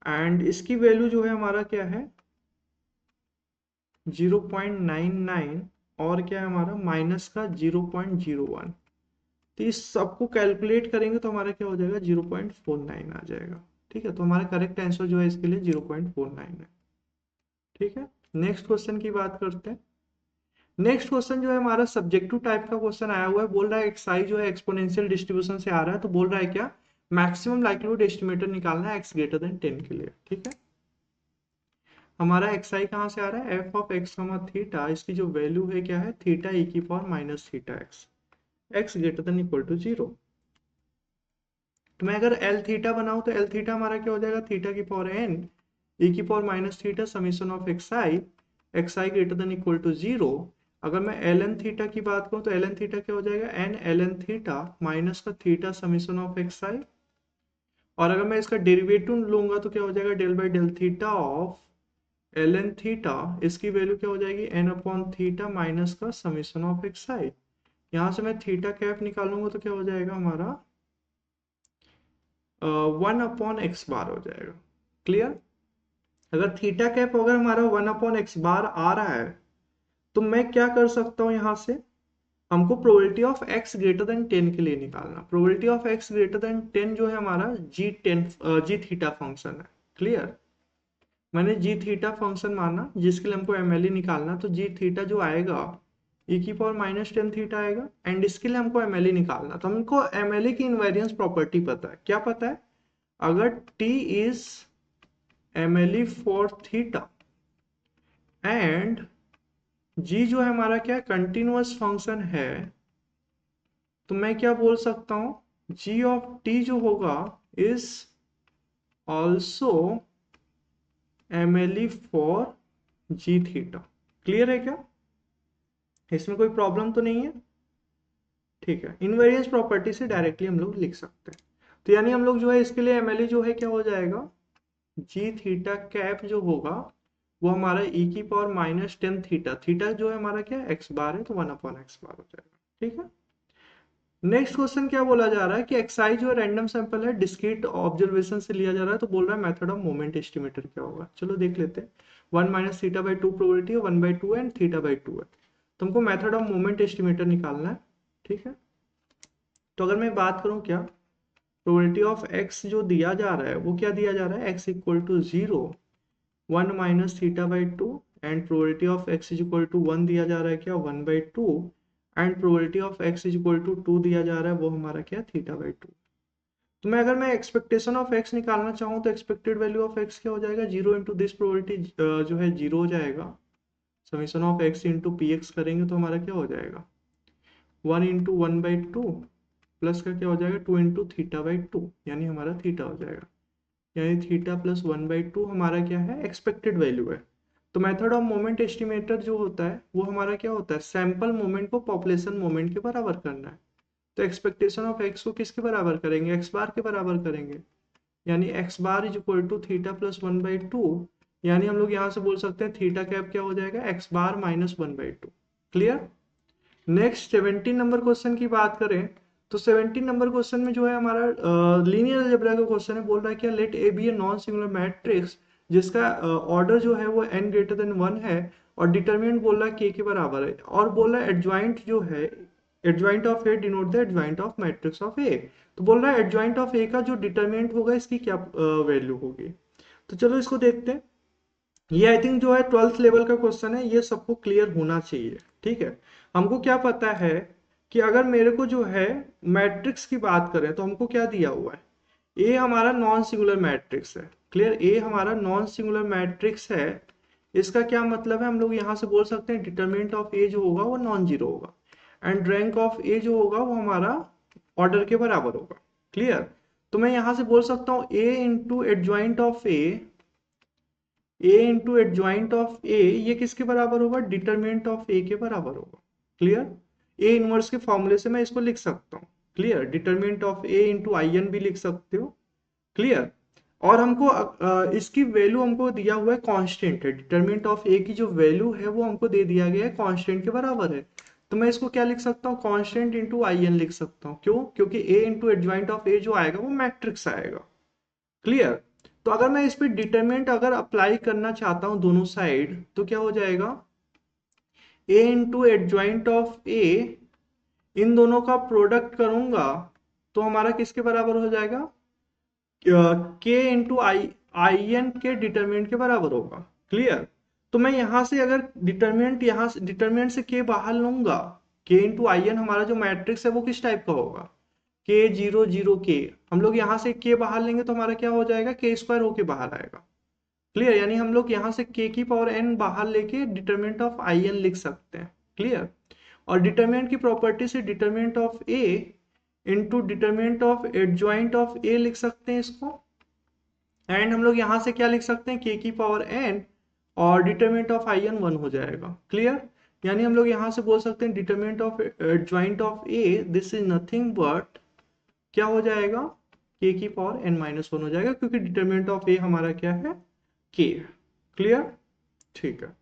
एंड इसकी वैल्यू जो है हमारा क्या है 0.99, और क्या है हमारा माइनस का 0.01। तो इस सबको कैलकुलेट करेंगे तो हमारा क्या हो जाएगा, 0.49 आ जाएगा। ठीक है, तो हमारा करेक्ट आंसर जो है इसके लिए 0.49 है। ठीक है, नेक्स्ट क्वेश्चन की बात करते हैं। नेक्स्ट क्वेश्चन जो है हमारा सब्जेक्टिव टाइप का क्वेश्चन आया हुआ है। बोल रहा है एक्स जो है एक्सपोनेंशियल डिस्ट्रीब्यूशन से आ रहा है, तो बोल रहा है क्या, मैक्सिमम लाइक्लीहुड एस्टिमेटर निकालना है एक्स ग्रेटर देन 10 के लिए। ठीक है, हमारा एक्स आई कहाँ से आ रहा है, f of x comma theta, इसकी जो वैल्यू है क्या है, थीटा ई की power minus theta x, x greater than equal to 0। तो मैं अगर एल थीटा बनाऊं तो एल थीटा हमारा क्या हो जाएगा, थीटा की पावर एन ई की power minus theta summation of x i greater than equal to 0। अगर मैं एल एन थीटा की बात करूं तो एल एन थीटा क्या हो जाएगा, n l n theta minus का theta summation of x i. और अगर मैं इसका डेरिवेटिव लूंगा तो क्या हो जाएगा, del by del theta of l n theta, इसकी वैल्यू क्या हो जाएगी, एन अपॉन थीटा माइनस का समीशन ऑफ एक्स आई। यहां से मैं थीटा कैप निकालूंगा तो क्या हो जाएगा हमारा, 1/x बार हो जाएगा। क्लियर, अगर थीटा कैप अगर हमारा 1/x बार आ रहा है तो मैं क्या कर सकता हूं, यहां से हमको probability of x greater than 10 के लिए निकालना। Probability of x greater than 10 जो है हमारा जी थीटा फंक्शन है। क्लियर, मैंने जी थीटा फंक्शन माना जिसके लिए हमको एमएलई निकालना, तो जी थीटा जो आएगा e की पावर माइनस 10 थीटा आएगा, एंड इसके लिए हमको एमएलई निकालना। तो हमको एमएलई की इनवेरियंस प्रॉपर्टी पता है। क्या पता है, अगर t is MLE for theta and g जो है हमारा क्या कंटिन्यूअस फंक्शन है, तो मैं क्या बोल सकता हूं, g ऑफ t जो होगा is also MLE for g theta. Clear है क्या, इसमें कोई प्रॉब्लम तो नहीं है। ठीक है, इनवेरियंस प्रॉपर्टी से डायरेक्टली हम लोग लिख सकते हैं। तो यानी हम लोग जो है इसके लिए एमएलई जो है क्या हो जाएगा, जी थीटा कैप जो होगा वो हमारा e की पावर माइनस 10 थीटा, थीटा जो है हमारा क्या एक्स बार है, तो 1/x बार हो जाएगा। ठीक है, नेक्स्ट क्वेश्चन क्या बोला जा रहा है कि एक्साई जो है रैंडम सैंपल है, डिस्क्रीट ऑब्जर्वेशन से लिया जा रहा है, तो बोल रहा है मेथड ऑफ मोमेंट एस्टिमेटर क्या होगा। चलो देख लेते हैं। 1 माइनस थीटा बाई 2 प्रोबेबिलिटी है, 1/2 एंड थीटा बाई 2 है, तो हमको मेथड ऑफ मोमेंट एस्टिमेटर निकालना है। ठीक है, तो अगर मैं बात करूं क्या, प्रोबेबिलिटी ऑफ एक्स जो दिया जा रहा है वो क्या दिया जा रहा है, x equal to 0, 1 minus theta by 2, and probability of x is equal to 1 दिया जा रहा है क्या, 1/2, and probability of x is equal to 2 दिया जा रहा है, वो हमारा क्या थीटा बाई 2। तो मैं अगर मैं एक्सपेक्टेशन ऑफ एक्स निकालना चाहूँ तो एक्सपेक्टेड वैल्यू ऑफ एक्स क्या हो जाएगा, 0 इंटू दिस प्रोबेबिलिटी जो है 0 हो जाएगा, summation of X into P x करेंगे तो हमारा क्या हो जाएगा, 1 इंटू 1/2 प्लस का क्या हो जाएगा, 2 इंटू थीटा बाई 2, यानी हमारा थीटा हो जाएगा, यानी थीटा प्लस 1/2 हमारा क्या है, एक्सपेक्टेड वैल्यू है। तो मेथड ऑफ मोमेंट एस्टिमेटर जो होता है वो हमारा क्या होता है, सैंपल मोमेंट को पॉपुलेशन मोमेंट के बराबर करना है। तो एक्सपेक्टेशन ऑफ एक्स को किसके बराबर करेंगे, एक्स बार के बराबर करेंगे, यानी x bar is equal to theta plus 1/2, यानी हम लोग यहाँ से बोल सकते हैं थीटा कैप क्या हो जाएगा, x bar minus 1/2। Clear, next 17 number question की बात करें तो 17 नंबर क्वेश्चन में जो है हमारा लीनियर अलजेब्रा का क्वेश्चन है। बोल रहा है क्या, let A be a non singular matrix जिसका ऑर्डर जो है वो n ग्रेटर देन 1 है, और डिटरमिनेंट बोल रहा है k के बराबर है, और बोल रहा है एडजॉइंट जो है, adjoint of A denote the adjoint of matrix of A. तो बोल रहा है एडजॉइंट ऑफ ए का जो डिटरमिनेंट होगा इसकी क्या वैल्यू होगी। तो चलो इसको देखते हैं। ये आई थिंक जो है 12th लेवल का क्वेश्चन है, ये सबको क्लियर होना चाहिए। ठीक है, हमको क्या पता है कि अगर मेरे को जो है मैट्रिक्स की बात करें तो हमको क्या दिया हुआ है, ए हमारा नॉन सिंगुलर मैट्रिक्स है। क्लियर, ए हमारा नॉन सिंगुलर मैट्रिक्स है, इसका क्या मतलब है, हम लोग यहाँ से बोल सकते हैं डिटरमिनेंट ऑफ ए जो होगा वो नॉन जीरो होगा, एंड रैंक ऑफ ए जो होगा वो हमारा ऑर्डर के बराबर होगा। क्लियर, तो मैं यहाँ से बोल सकता हूँ A into adjoint of A into adjoint of A, ये किसके बराबर होगा, डिटरमिनेंट ऑफ ए के बराबर होगा। क्लियर, ए इनवर्स के फॉर्मूले से मैं इसको लिख सकता हूँ। Clear, determinant of A into I n भी लिख सकते हो। क्लियर, और हमको इसकी वैल्यू हमको दिया हुआ है कांस्टेंट है, डिटरमिनेंट ऑफ ए की जो वैल्यू है वो हमको दे दिया गया है कांस्टेंट के बराबर है। तो मैं इसको क्या लिख सकता हूँ, कांस्टेंट इंटू आई एन लिख सकता हूँ। क्यों, क्योंकि ए इंटू एडजॉइंट ऑफ ए जो आएगा वो मैट्रिक्स आएगा। क्लियर, तो अगर मैं इस पे डिटरमिनेंट अगर अप्लाई करना चाहता हूं दोनों साइड तो क्या हो जाएगा, ए इंटू एडजॉइंट ऑफ ए इन दोनों का प्रोडक्ट करूंगा तो हमारा किसके बराबर हो जाएगा, के इंटू आई एन के डिटर्मिनेंट के बराबर होगा। क्लियर। तो मैं यहां से अगर डिटर्मिनेंट यहां से डिटर्मिनेंट से के बाहर लूंगा, के इंटू आई एन हमारा जो मैट्रिक्स है वो किस टाइप का होगा, के जीरो जीरो के। हम लोग यहाँ से के बाहर लेंगे तो हमारा क्या हो जाएगा, के स्क्वायर होके बाहर आएगा। क्लियर। यानी हम लोग यहाँ से के की पावर एन बाहर लेके डिटर्मिनेंट ऑफ आई एन लिख सकते हैं। क्लियर। और डिटर्मिनेंट की प्रॉपर्टी से determinant of A into determinant of adjoint of A लिख सकते हैं इसको। एंड हम लोग यहाँ से क्या लिख सकते हैं, के की पावर एन और डिटर्मिनेंट ऑफ आई एन 1 हो जाएगा। क्लियर। यानी हम लोग यहाँ से बोल सकते हैं determinant of adjoint of A this is nothing but क्या हो जाएगा, के की पावर एन माइनस 1 हो जाएगा, क्योंकि डिटर्मिनेंट ऑफ ए हमारा क्या है, के। क्लियर। ठीक है।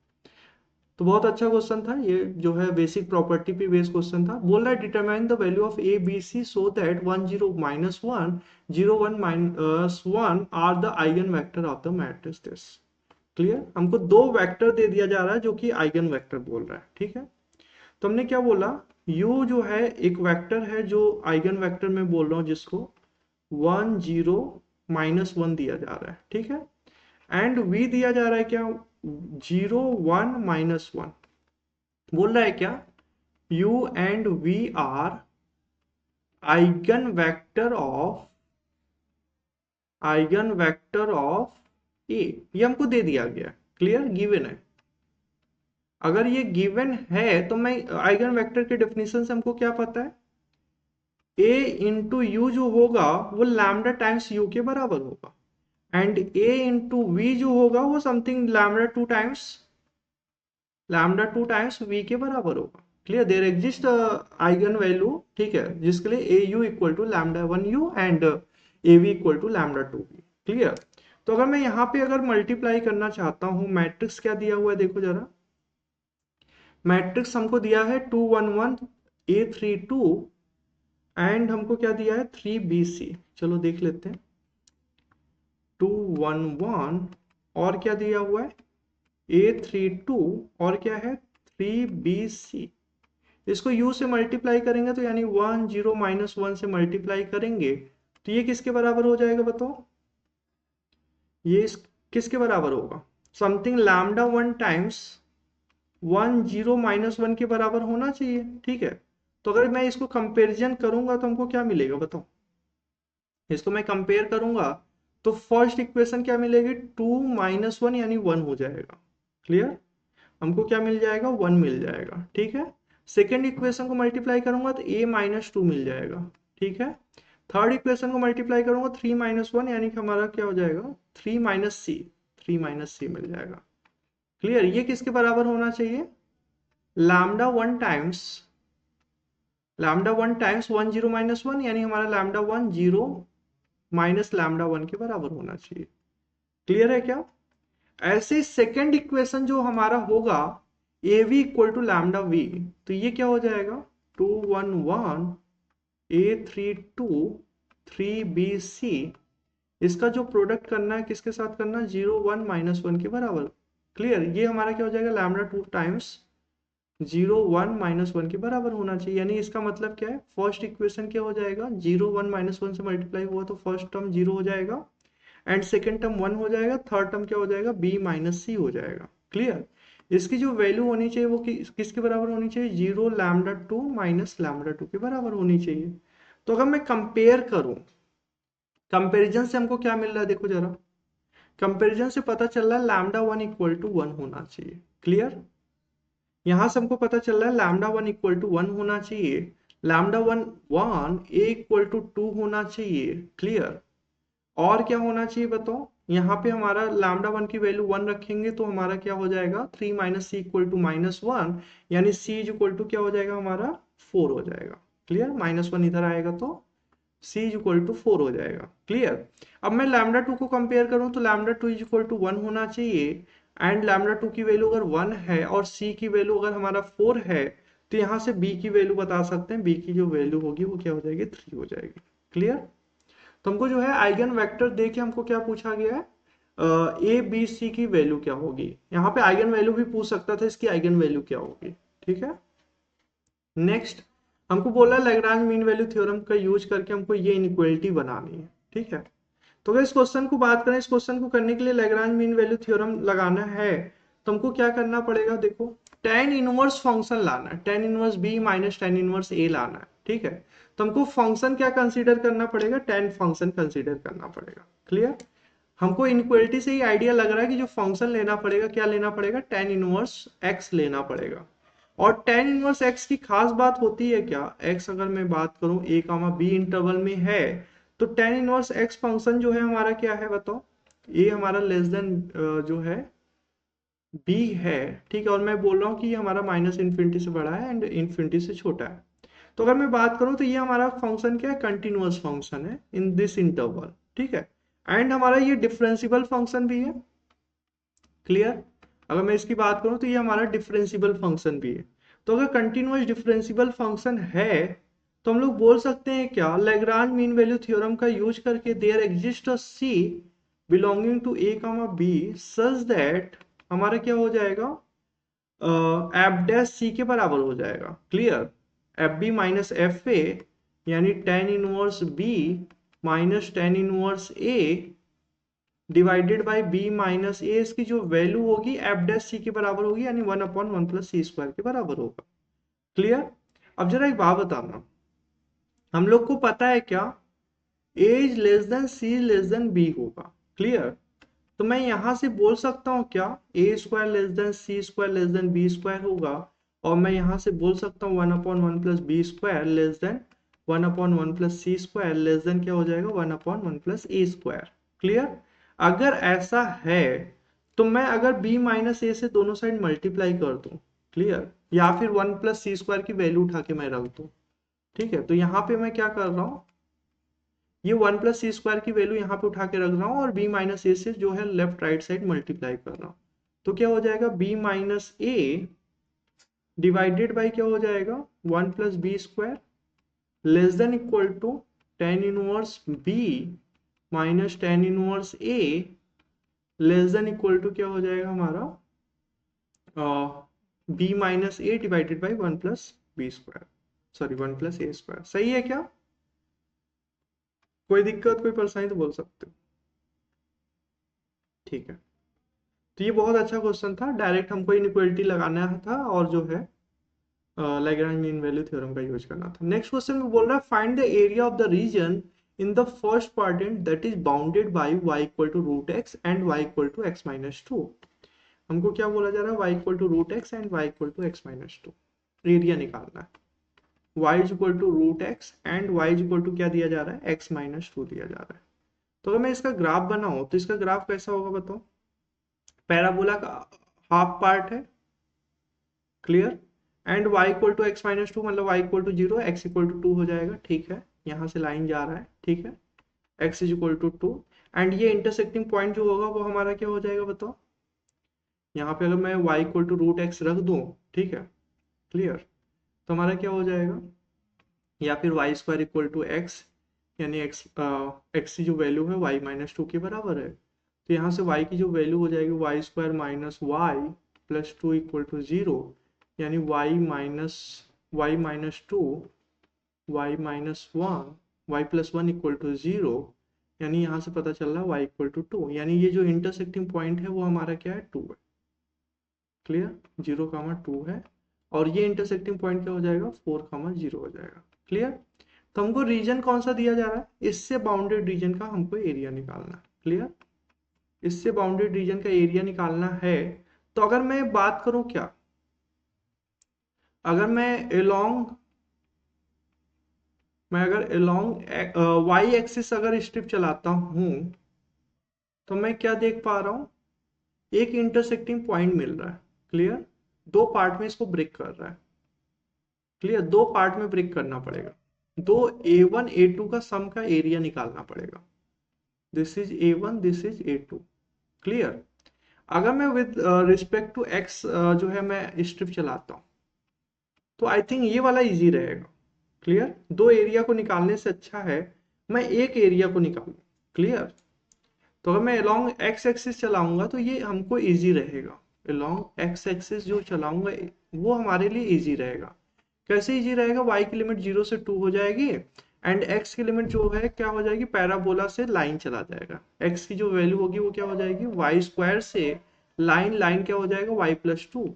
तो बहुत अच्छा क्वेश्चन था ये, जो है बेसिक प्रॉपर्टी पे बेस्ड क्वेश्चन था। बोल रहा है determine the value of a b c so that 1 0 minus 1 0 1 minus 1 are the eigen vector of the matrix this. Clear. हमको दो वेक्टर दे दिया जा रहा है जो कि आइगन वेक्टर बोल रहा है। ठीक है। तो हमने क्या बोला, u जो है एक वेक्टर है जो आइगन वेक्टर में बोल रहा हूँ, जिसको 1 0 माइनस 1 दिया जा रहा है। ठीक है। एंड v दिया जा रहा है क्या, 0 1 माइनस 1। बोल रहा है क्या, u and v are eigen vector of A. ये हमको दे दिया गया। क्लियर। गिवन है। अगर ये गिवन है तो मैं आइगन वेक्टर के डेफिनेशन से हमको क्या पता है, a इंटू यू जो होगा वो लैम्डा टाइम्स u के बराबर होगा, एंड a इंटू वी जो होगा वो something lambda two times v के बराबर होगा। Clear. There exist eigen value, ठीक है, जिसके लिए A u equal to lambda 1 u and A v equal to lambda 2 v. Clear. तो अगर मैं यहाँ पे अगर मल्टीप्लाई करना चाहता हूँ, मैट्रिक्स क्या दिया हुआ है देखो जरा, मैट्रिक्स हमको दिया है 2 1 1 ए 3 2 एंड हमको क्या दिया है 3 बी सी। चलो देख लेते हैं। 2 1 1 और क्या दिया हुआ है, A32 और क्या है 3BC। इसको U से मल्टीप्लाई करेंगे तो यानी 1 0 माइनस 1 से मल्टीप्लाई करेंगे तो ये किसके बराबर हो जाएगा बताओ, ये किसके बराबर होगा, समथिंग लैम्डा 1 टाइम्स 1 0 माइनस 1 के बराबर होना चाहिए। ठीक है। तो अगर मैं इसको कंपेरिजन करूंगा तो हमको क्या मिलेगा बताओ, इसको मैं कंपेयर करूंगा तो फर्स्ट इक्वेशन क्या मिलेगी, 2 माइनस 1 यानी 1 हो जाएगा। क्लियर। हमको क्या मिल जाएगा, 1 मिल जाएगा। ठीक है। सेकेंड इक्वेशन को मल्टीप्लाई करूंगा तो a माइनस 2 मिल जाएगा। ठीक है। थर्ड इक्वेशन को मल्टीप्लाई करूंगा 3 माइनस 1 यानी कि हमारा क्या हो जाएगा 3 माइनस सी मिल जाएगा। क्लियर। ये किसके बराबर होना चाहिए, लैम्डा 1 टाइम्स 1 0 माइनस 1 यानी हमारा लैम्डा 1 0 माइनस लैम्डा 1 के बराबर होना चाहिए। क्लियर है क्या। ऐसे सेकेंड इक्वेशन जो हमारा होगा A v equal to lambda v, तो ये क्या हो जाएगा 2 1 1 A32 3BC। इसका जो प्रोडक्ट करना है किसके साथ करना है, 0 1 माइनस 1 के बराबर। क्लियर। ये हमारा क्या हो जाएगा लैम्डा 2 टाइम्स 0 1 माइनस 1 के बराबर होना चाहिए। यानी इसका मतलब क्या है, फर्स्ट इक्वेशन क्या हो जाएगा, 0 1 माइनस 1 से मल्टीप्लाई हुआ तो फर्स्ट टर्म 0 हो जाएगा एंड सेकेंड टर्म 1 हो जाएगा, थर्ड टर्म क्या हो जाएगा b माइनस सी हो जाएगा। क्लियर। इसकी जो वैल्यू होनी चाहिए वो किसके बराबर होनी चाहिए, 0 लैम्डा 2 माइनस लैम्डा 2 के बराबर होनी चाहिए। तो अगर मैं कंपेयर करूं, कंपेरिजन से हमको क्या मिल रहा है देखो जरा, कंपेरिजन से पता चल रहा है लैम्डा 1 इक्वल टू 1 होना चाहिए। क्लियर। यहां से हमको पता चल रहा है लैम्डा 1 इक्वल टू 1 होना चाहिए, लैम्डा 1 1 a इक्वल टू 2 होना चाहिए। क्लियर। और क्या होना चाहिए बताओ, यहाँ पे हमारा लैम्डा 1 की वैल्यू 1 रखेंगे तो हमारा क्या हो जाएगा 3 minus c equal to minus 1 यानी c इज इक्वल टू क्या हो जाएगा हमारा 4 हो जाएगा। क्लियर। माइनस 1 इधर आएगा तो c इज इक्वल टू 4 हो जाएगा। क्लियर। अब मैं लैम्डा 2 को कंपेयर करूं तो लैम्डा 2 इज इक्वल टू 1 होना चाहिए एंड लैम्डा 2 की वैल्यू अगर 1 है और c की वैल्यू अगर हमारा 4 है तो यहाँ से b की वैल्यू बता सकते हैं, b की जो वैल्यू होगी वो क्या हो जाएगी 3 हो जाएगी। क्लियर। तो हमको जो है आइगन वेक्टर दे के हमको क्या पूछा गया है, ए बी सी की वैल्यू क्या होगी। यहाँ पे आइगन वैल्यू भी पूछ सकता था, इसकी आइगन वैल्यू क्या होगी। ठीक है। नेक्स्ट हमको बोला लैग्रांज मीन वैल्यू थ्योरम का यूज करके हमको ये इनइक्वालिटी बनानी है, ठीक है। तो अगर इस क्वेश्चन को बात करें, इस क्वेश्चन को करने के लिए लैग्रांज मीन वैल्यू थ्योरम लगाना है तो हमको क्या करना पड़ेगा, देखो tan इनवर्स फंक्शन लाना है, tan inverse b minus tan inverse a लाना है, ठीक है। तो हमको फंक्शन क्या कंसीडर करना पड़ेगा, tan फंक्शन कंसीडर करना पड़ेगा। क्लियर? हमको इनइक्वालिटी से ही आइडिया लग रहा है कि जो फंक्शन लेना पड़ेगा, क्या लेना पड़ेगा, tan इनवर्स x लेना पड़ेगा। और tan इनवर्स x की खास बात होती है क्या, x अगर मैं बात करूं a कामा b इंटरवल में है तो tan इनवर्स x फंक्शन जो है हमारा क्या है बताओ, a हमारा लेस देन जो है b है, ठीक है। और मैं बोल रहा हूँ कि ये हमारा माइनस इन्फिनिटी से बड़ा है एंड इन्फिनिटी से छोटा है। तो अगर मैं बात करूँ तो ये हमारा फंक्शन क्या है, कंटिन्यूअस फंक्शन है इन दिस इंटरवल, ठीक है। एंड हमारा ये डिफरेंशियबल फंक्शन भी है। क्लियर? अगर मैं इसकी बात करूं तो ये हमारा डिफरेंशियबल फंक्शन भी है। तो अगर कंटिन्यूअस डिफरेंशियबल फंक्शन है तो हम लोग बोल सकते हैं क्या, लैग्रांज मीन वैल्यू थ्योरम का यूज करके there exist a c belonging to a comma b such that हमारा क्या हो जाएगा, एफ डैश सी के बराबर हो जाएगा। Clear? F b minus f a यानी tan inverse b minus tan inverse a divided by b minus a, इसकी जो वैल्यू होगी एफ डैश सी के बराबर होगी, यानी 1/1 प्लस सी स्क्वायर के बराबर होगा। क्लियर? अब जरा एक बात बताना, हम लोग को पता है क्या, a is less than c less than b होगा। क्लियर? तो मैं यहां से बोल सकता हूं क्या, a square less than c square less than b square होगा, और मैं यहां से बोल सकता हूँ 1/1 plus b square less than 1/1 plus c square less than क्या हो जाएगा, 1/1 प्लस ए स्क्वायर। क्लियर? अगर ऐसा है तो मैं अगर b माइनस ए से दोनों साइड मल्टीप्लाई कर दूं, क्लियर, या फिर 1 प्लस सी स्क्वायर की वैल्यू उठा के मैं रख दूं, ठीक है। तो यहाँ पे मैं क्या कर रहा हूँ, ये 1 प्लस सी स्क्वायर की वैल्यू यहाँ पे उठा के रख रहा हूँ और b माइनस ए से जो है लेफ्ट राइट साइड मल्टीप्लाई कर रहा हूँ। तो क्या हो जाएगा, b minus a divided by क्या हो जाएगा, 1 plus b square less than equal to tan inverse b minus tan inverse a less than equal to क्या हो जाएगा हमारा, b minus a divided by 1 plus b square, sorry 1 plus a square. सही है क्या? कोई दिक्कत कोई परेशानी तो बोल सकते हो, ठीक है। तो ये बहुत अच्छा क्वेश्चन था, डायरेक्ट हमको इनइक्वालिटी लगाना था और जो है लैग्रेंज मीन वैल्यू थ्योरम का यूज करना था। नेक्स्ट क्वेश्चन में बोल रहा है find the area of the region in the first quadrant that is bounded by y equal to root x and y equal to x minus two. हमको क्या बोला जा रहा है, y equal to root x and y equal to x minus two, area निकालना है। y is equal to root x and y is equal to क्या दिया जा रहा है, x माइनस टू दिया जा रहा है। तो अगर मैं इसका ग्राफ बनाऊं तो इसका ग्राफ कैसा होगा बताओ, पैराबोला का हाफ पार्ट है। Clear? And y equal to x minus two मतलब y equal to zero, x equal to two हो जाएगा, ठीक है। यहाँ से लाइन जा रहा है, ठीक है, x is equal to two and ये इंटरसेक्टिंग पॉइंट जो होगा वो हमारा क्या हो जाएगा बताओ, यहाँ पे अगर मैं y equal to root x रख दूं, ठीक है, क्लियर, तो हमारा क्या हो जाएगा, या फिर y square equal to x, यानी एक्स की जो वैल्यू है y माइनस टू के बराबर है। तो यहाँ से y की जो वैल्यू हो जाएगी y square minus y plus two equal to zero, यानी y minus two y minus one y plus one equal to zero, यानी यहाँ से पता चल रहा है y इक्वल टू टू, यानी ये जो इंटरसेक्टिंग पॉइंट है वो हमारा क्या है, टू है। क्लियर? 0,2 है और ये इंटरसेक्टिंग पॉइंट क्या हो जाएगा, 4,0 हो जाएगा। क्लियर? तो हमको रीजन कौन सा दिया जा रहा है, इससे बाउंडेड रीजन का हमको एरिया निकालना है। क्लियर? इससे बाउंडेड रीजन का एरिया निकालना है। तो अगर मैं बात करूं क्या, अगर मैं अगर अलोंग वाई एक्सिस अगर स्ट्रिप चलाता हूं तो मैं क्या देख पा रहा हूं, एक इंटरसेक्टिंग पॉइंट मिल रहा है। क्लियर? दो पार्ट में इसको ब्रेक कर रहा है। क्लियर? दो पार्ट में ब्रेक करना पड़ेगा, दो a1 a2 का सम का एरिया निकालना पड़ेगा। This is a1 this is a2। Clear? अगर मैं विद रिस्पेक्ट टू x जो है मैं स्ट्रिप चलाता हूं तो आई थिंक ये वाला इजी रहेगा। क्लियर? दो एरिया को निकालने से अच्छा है मैं एक एरिया को निकालूं। क्लियर? तो अगर मैं अलोंग एक्स एक्सिस चलाऊंगा तो ये हमको इजी रहेगा, अलोंग एक्स एक्सिस जो चलाऊंगा वो हमारे लिए इजी रहेगा, कैसे इजी रहेगा, y की लिमिट 0 से 2 हो जाएगी एंड x की लिमिट जो है क्या हो जाएगी, पैराबोला से लाइन चला जाएगा, x की जो वैल्यू होगी वो क्या हो जाएगी, वाई स्क्वायर से लाइन लाइन क्या हो जाएगा, y+2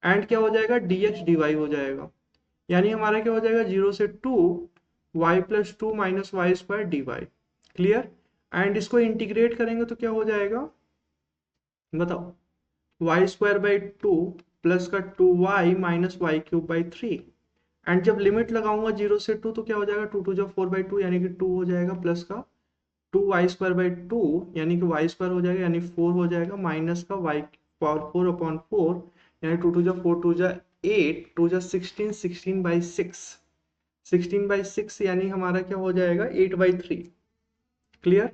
एंड क्या हो जाएगा, dx dy हो जाएगा। यानी हमारा क्या हो जाएगा, 0 से 2 y+2 minus y square d y. Clear. And इसको इंटीग्रेट करेंगे तो क्या हो जाएगा, बताओ, वाई स्क्वायर बाई 2 प्लस का 2y minus y cube by 3 and जब लिमिट लगाऊंगा 0 से 2 तो क्या हो जाएगा, 2 2 जो 4/2 यानी कि 2 हो जाएगा प्लस का 2y² बाई 2 यानी कि वाई स्क्वायर हो जाएगा यानी 4 हो जाएगा माइनस का वाई पावर 4/4 यानी 2 2 जो 4 2 जो 8 2 जो 16 16/6 16/6 यानी हमारा क्या हो जाएगा 8/3। क्लियर,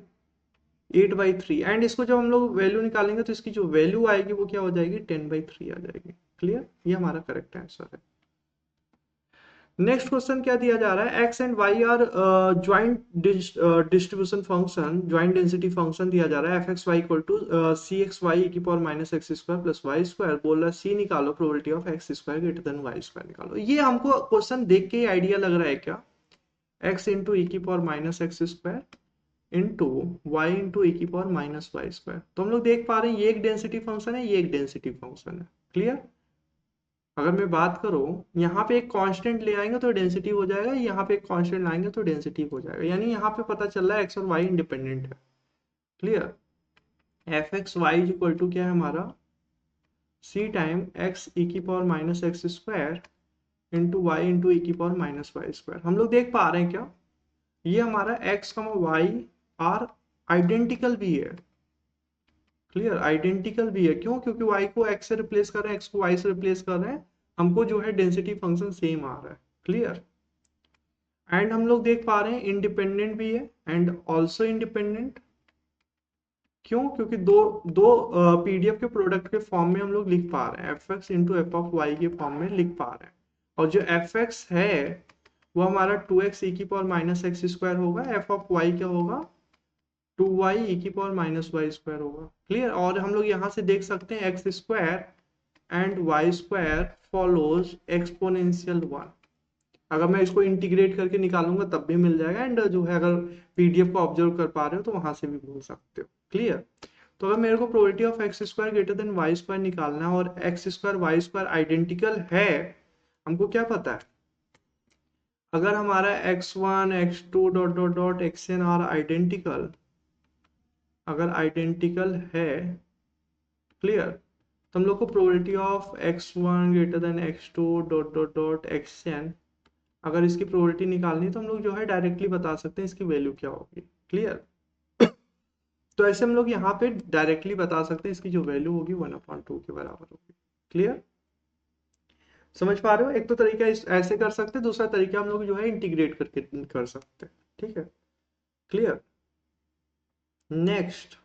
8/3 एंड इसको जब हम लोग वैल्यू निकालेंगे तो इसकी जो वैल्यू आएगी वो क्या हो जाएगी 10/3 आ जाएगी। क्लियर, ये हमारा करेक्ट आंसर है। नेक्स्ट क्वेश्चन क्या दिया जा रहा है, x and Y are joint distribution function, joint density function दिया जा रहा है, f x y equal to c x y की power minus x square plus y square. बोल रहा है सी निकालो, probability of x square greater than y square निकालो। ये हमको क्वेश्चन देख के ही आइडिया लग रहा है क्या, एक्स इंटू ई की power minus x square into y into e की पावर माइनस वाई स्क्वायर। तो हम लोग देख पा रहे हैं ये एक डेंसिटी फंक्शन है, ये एक डेंसिटी फंक्शन है। क्लियर, अगर मैं बात करूं यहाँ पे एक कांस्टेंट ले आएंगे तो डेंसिटी हो जाएगा, यहाँ पे एक कांस्टेंट लाएंगे तो डेंसिटी हो जाएगा, यानी यहाँ पे पता चल रहा है एक्स और वाई इंडिपेंडेंट है। Clear, f x y equal to क्या है हमारा, सी टाइम एक्स ई की power minus x square into y into e की पावर माइनस वाई स्क्वायर। हम लोग देख पा रहे हैं क्या, ये हमारा एक्स वाई आर आइडेंटिकल भी है। क्लियर, आइडेंटिकल भी है, क्यों, क्योंकि y को x से रिप्लेस कर रहे हैं, x को y से रिप्लेस कर रहे हैं, हमको जो है डेंसिटी फंक्शन सेम आ रहा है। क्लियर, एंड हम लोग देख पा रहे हैं इंडिपेंडेंट भी है एंड ऑल्सो इंडिपेंडेंट। क्यों, क्योंकि दो दो पीडीएफ के प्रोडक्ट के फॉर्म में हम लोग लिख पा रहे हैं, f x into F of y के फॉर्म में लिख पा रहे हैं। और जो एफ एक्स है वो हमारा 2x ई की पावर माइनस एक्स स्क्वायर होगा, एफ ऑफ वाई क्या होगा 2y ई की पावर माइनस वाई स्क्वायर होगा। क्लियर, और हम लोग यहाँ से देख सकते हैं x square and y square follows exponential 1। अगर मैं इसको इंटीग्रेट करके निकालूंगा तब भी मिल जाएगा, एंड जो है अगर पीडीएफ को ऑब्जर्व कर पा रहे हो तो वहां से भी बोल सकते हो। क्लियर, तो अगर मेरे को probability of x square greater than y square निकालना है और x square y square identical है, हमको क्या पता है, अगर हमारा x1 x2 dot dot dot xn are identical, अगर आइडेंटिकल है, क्लियर, तो हम लोग को probability of x1 greater than x2 dot dot dot xn, अगर इसकी प्रोबेबिलिटी निकालनी तो हम लोग जो है डायरेक्टली बता सकते हैं इसकी वैल्यू क्या होगी। क्लियर, तो ऐसे हम लोग यहाँ पे डायरेक्टली बता सकते हैं इसकी जो वैल्यू होगी 1/2 के बराबर होगी। क्लियर, समझ पा रहे हो, एक तो तरीका ऐसे कर सकते हैं, दूसरा तरीका हम लोग जो है इंटीग्रेट करके कर सकते हैं। ठीक है, क्लियर। नेक्स्ट